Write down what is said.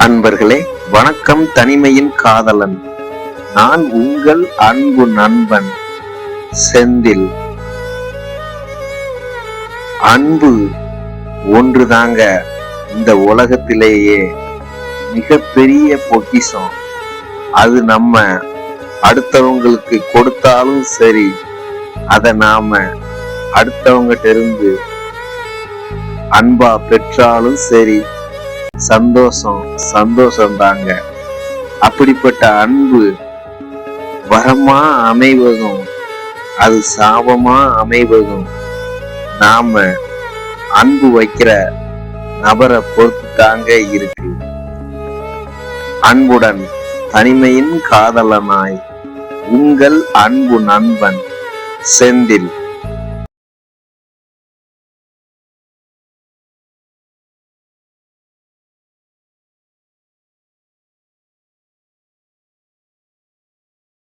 அன்பர்களே வணக்கம். தனிமையின் காதலன் நான் உங்கள் அன்பு நண்பன் செந்தில். அன்பு ஒன்றுதாங்க இந்த உலகத்திலேயே மிகப்பெரிய பொக்கிஷம். அது நம்ம அடுத்தவங்களுக்கு கொடுத்தாலும் சரி, அதை நாம அடுத்தவங்கிட்ட இருந்து அன்பா பெற்றாலும் சரி, சந்தோஷம் தாங்க. அப்படிப்பட்ட அன்பு வரமா அமைவதும் அது சாபமா அமைவதும் நாம அன்பு வைக்கிற நபரை பொறுத்து தாங்க இருக்கு. அன்புடன் தனிமையின் காதலனாய் உங்கள் அன்பு நண்பன் செந்தில்.